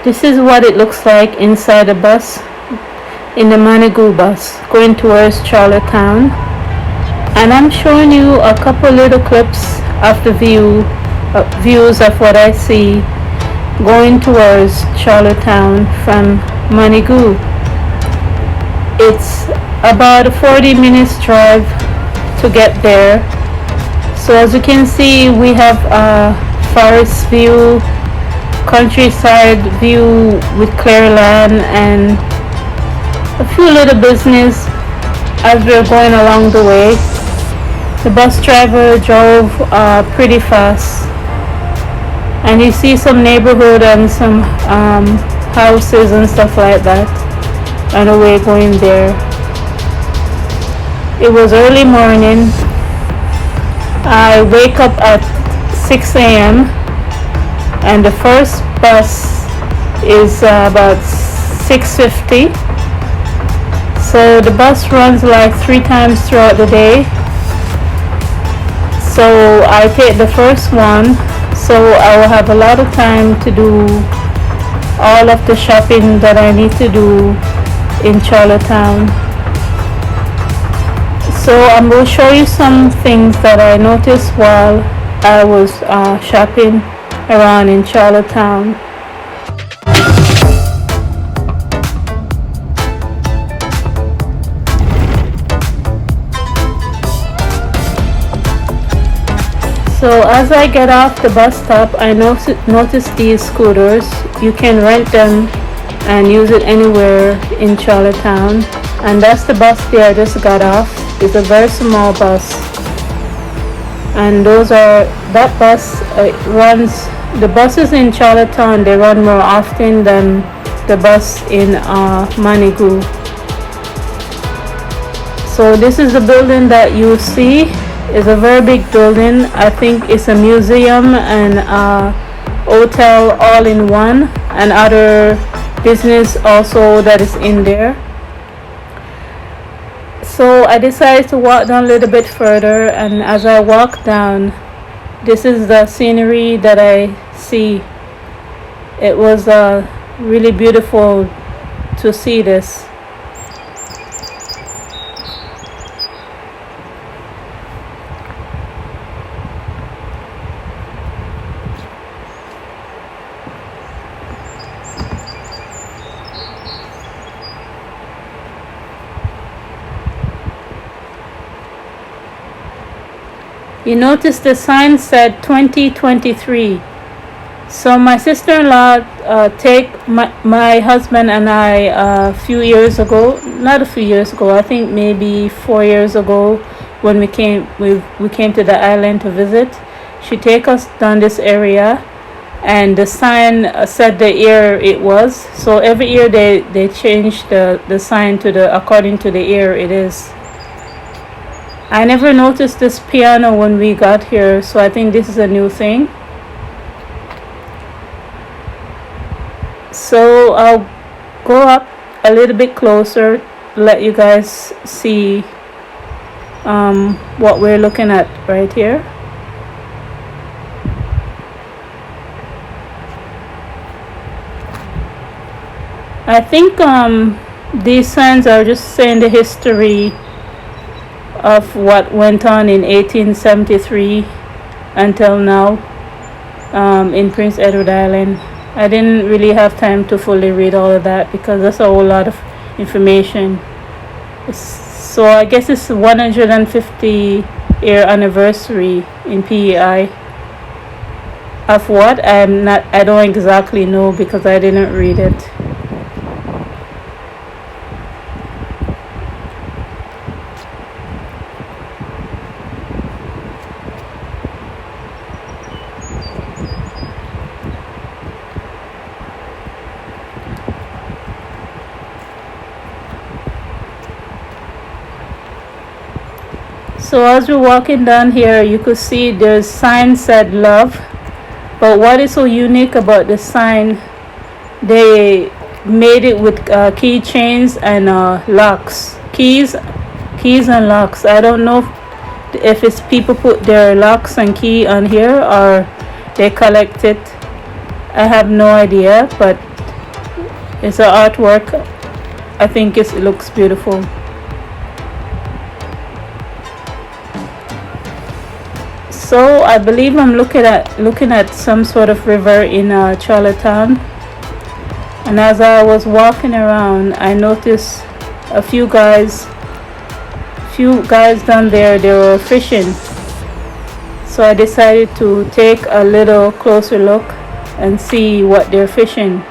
This is what it looks like inside the bus, in the Manitou bus, going towards Charlottetown. And I'm showing you a couple little clips of the views of what I see going towards Charlottetown from Manitou. It's about a 40 minutes drive to get there. So as you can see, we have a forest view, countryside view with clear land, and a few little business as we're going along the way. The bus driver drove pretty fast, and you see some neighborhood and some houses and stuff like that on the way going there. It was early morning. I wake up at 6 a.m. and the first bus is about 6:50. So the bus runs like 3 times throughout the day. So I take the first one, so I will have a lot of time to do all of the shopping that I need to do in Charlottetown. So I'm going to show you some things that I noticed while I was shopping around in Charlottetown. So as I get off the bus stop, I noticed these scooters. You can rent them and use it anywhere in Charlottetown. And that's the bus there I just got off. It's a very small bus. And that bus runs, the buses in Charlottetown, they run more often than the bus in Manitou. So this is the building that you see. It's a very big building. I think it's a museum and a hotel all in one, and other business also that is in there. So I decided to walk down a little bit further, and as I walk down, this is the scenery that I see. It was really beautiful to see this. You notice the sign said 2023. So my sister-in-law take my husband and I a few years ago, not a few years ago, I think maybe 4 years ago, when we came to the island to visit. She take us down this area, and the sign said the year it was. So every year they change the sign to according to the year it is. I never noticed this piano when we got here, so I think this is a new thing. So I'll go up a little bit closer, let you guys see what we're looking at right here. I think these signs are just saying the history of what went on in 1873 until now in Prince Edward Island. I didn't really have time to fully read all of that because that's a whole lot of information. So I guess it's 150 year anniversary in PEI. Of what? I don't exactly know because I didn't read it. So as we're walking down here, you could see there's sign said love. But what is so unique about the sign, they made it with keychains and locks. Keys and locks. I don't know if it's people put their locks and key on here or they collect it. I have no idea, but It's an artwork. I think it looks beautiful. So I believe I'm looking at some sort of river in Charlottetown. And as I was walking around, I noticed a few guys down there. They were fishing. So I decided to take a little closer look and see what they're fishing.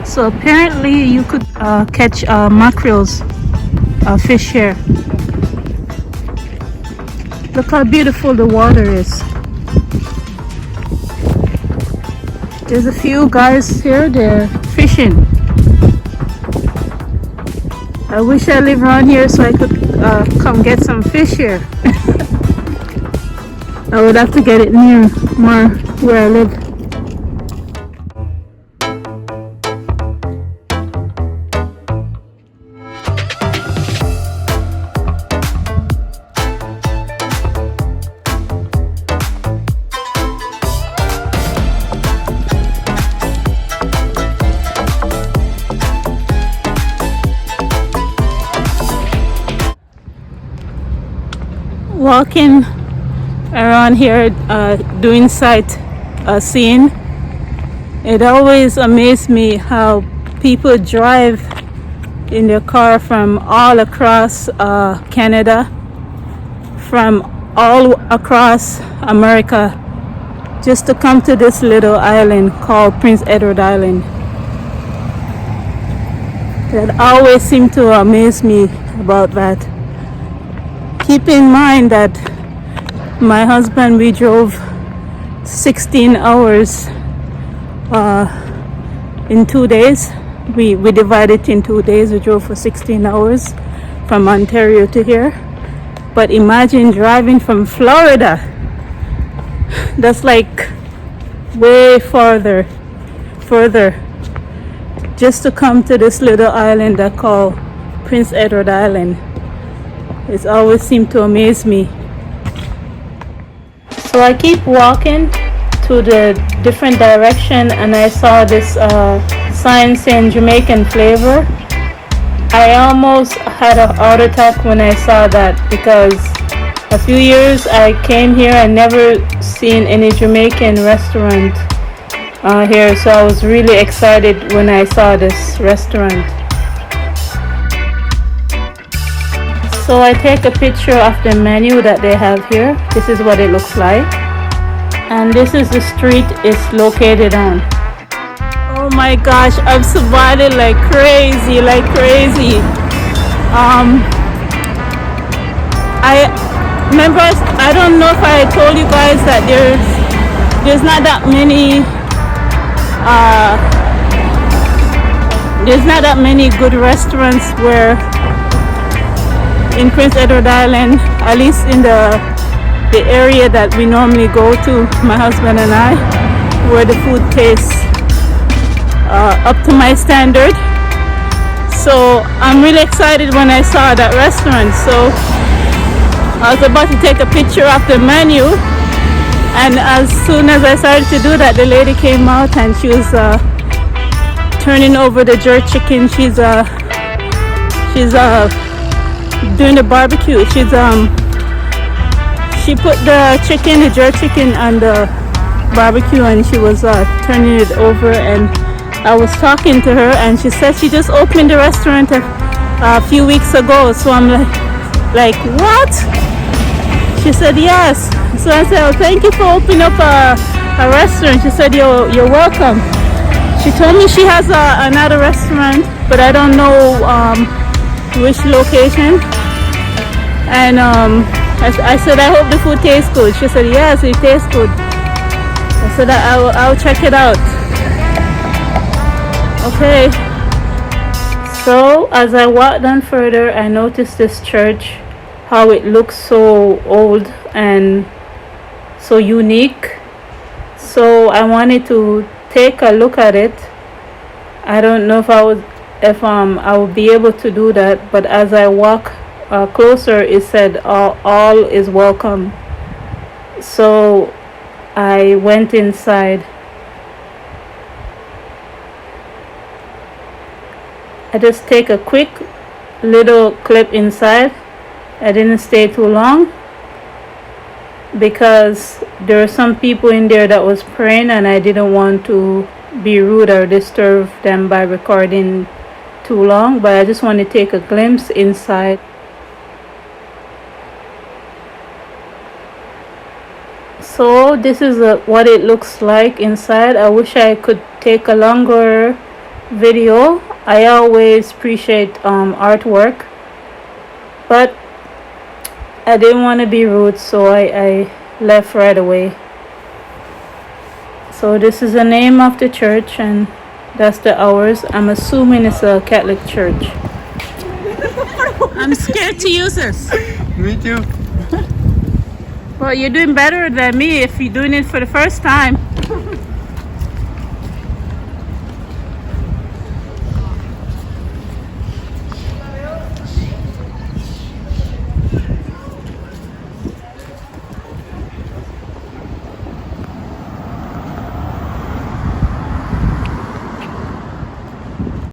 So apparently you could catch mackerels, fish here. Look how beautiful the water is. There's a few guys here, they're fishing. I wish I lived around here so I could come get some fish here. I would have to get it near more where I live. Walking around here doing sightseeing, it always amazed me how people drive in their car from all across Canada, from all across America, just to come to this little island called Prince Edward Island. That always seemed to amaze me about that. Keep in mind that my husband, we drove 16 hours in 2 days. We divided it in 2 days. We drove for 16 hours from Ontario to here. But imagine driving from Florida. That's like way further, just to come to this little island that called Prince Edward Island. It's always seemed to amaze me. So I keep walking to the different direction and I saw this sign saying Jamaican flavor. I almost had a heart attack when I saw that, because a few years I came here and never seen any Jamaican restaurant here, so I was really excited when I saw this restaurant. So I take a picture of the menu that they have here. This is what it looks like. And this is the street it's located on. Oh my gosh, I'm smiling like crazy. I remember, I don't know if I told you guys that there's not that many good restaurants where in Prince Edward Island, at least in the area that we normally go to, my husband and I, where the food tastes up to my standard. So I'm really excited when I saw that restaurant. So I was about to take a picture of the menu, and as soon as I started to do that, the lady came out and she was turning over the jerk chicken. She's doing the barbecue. She put the jerk chicken on the barbecue, and she was turning it over, and I was talking to her and she said she just opened the restaurant a few weeks ago. So I'm like what? She said yes. So I said, oh, thank you for opening up a restaurant. She said, you're welcome. She told me she has another restaurant, but I don't know which location. And I said, I hope the food tastes good. She said, yes, it tastes good. I said, I'll check it out. Okay. So as I walked down further, I noticed this church, how it looks so old and so unique. So I wanted to take a look at it. I don't know if if I would be able to do that. But as I walk closer, it said all is welcome. So I went inside. I just take a quick little clip inside. I didn't stay too long because there were some people in there that was praying, and I didn't want to be rude or disturb them by recording too long, but I just want to take a glimpse inside. So this is what it looks like inside. I wish I could take a longer video. I always appreciate artwork, but I didn't want to be rude, so I left right away. So this is the name of the church, and that's the hours. I'm assuming it's a Catholic church. I'm scared to use this. Me too. Well, you're doing better than me if you're doing it for the first time.